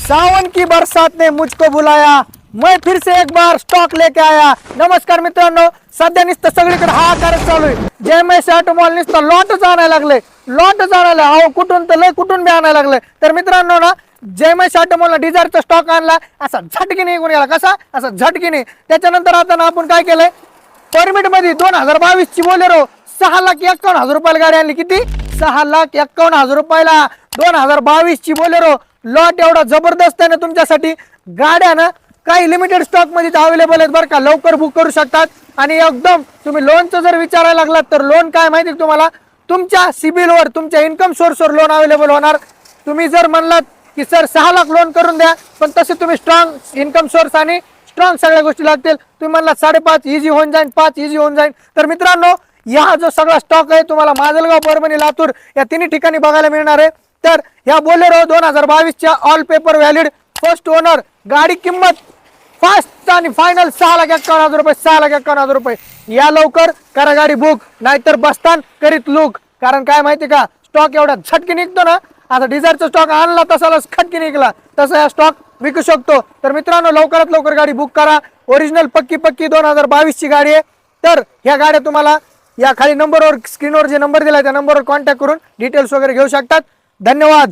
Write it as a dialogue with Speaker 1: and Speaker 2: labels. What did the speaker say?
Speaker 1: सावन की बरसात ने मुझको बुलाया, मैं फिर से एक बार स्टॉक लेके आया। नमस्कार मित्रांनो, सध्या नुसतं सगळीकडे हा कार्यक्रम चालू आहे। जेएमएस ऑटोमॉल नुसतं लॉटच आणायला लागले, लॉटच आणायला, अहो कुठून तर लय कुठून बी आणायला लागले। तर मित्रांनो ना, जेएमएस ऑटोमॉलला डिझायरचा स्टॉक आणला, असा झटकीने निघून गेला। कसा? असा झटकीने। त्याच्यानंतर आता ना आपण काय केलंय, परमिट मध्ये 2022 ची बोलेरो 6,51,000 रुपयाला गाडी आणली। किती? 6,51,000 रुपयाला 2022 ची बोलेरो। लॉट एवढा जबरदस्त आहे ना तुमच्यासाठी। गाड्या ना काही लिमिटेड स्टॉक मध्ये अवेलेबल आहेत बरं का, लवकर बुक करू शकतात। आणि एकदम तुम्ही लोनचं जर विचारायला लागलात तर लोन काय माहिती तुम्हाला, तुमच्या सिबिल वर, तुमच्या इन्कम सोर्स वर लोन अवेलेबल होणार। तुम्ही जर म्हणलात की सर 6 लाख लोन करून द्या, पण तसे तुम्ही स्ट्रॉंग इन्कम सोर्स आणि स्ट्रॉंग सगळ्या गोष्टी लागतील। तुम्ही म्हणलात 5.5 इझी होऊन जाईल, 5 इझी होऊन जाईल। तर मित्रांनो, या जो सगळा स्टॉक आहे तुम्हाला माजलगाव, परभणी, लातूर या तिन्ही ठिकाणी बघायला मिळणार आहे। तर या बोलेरो 2022 च्या all paper valid first owner गाडी, किंमत फास्ट आणि फायनल 6,51,000 रुपये, 6,51,000 रुपये। या लवकर करा गाडी बुक, नाहीतर बसतान करीत लूक। कारण काय माहिती का, स्टॉक एवढा झटकी निघतो ना, आता डिझायरचा स्टॉक आणला तसा खटकी निघला, तसा या स्टॉक विकू शकतो। तर मित्रांनो, लवकरात लवकर गाडी बुक करा। ओरिजिनल पक्की 2022 ची गाडी आहे। तर ह्या गाड्या तुम्हाला या खाली नंबरवर, स्क्रीनवर जे नंबर दिलाय त्या नंबरवर कॉन्टॅक्ट करून डिटेल्स वगैरे घेऊ शकतात। धन्यवाद।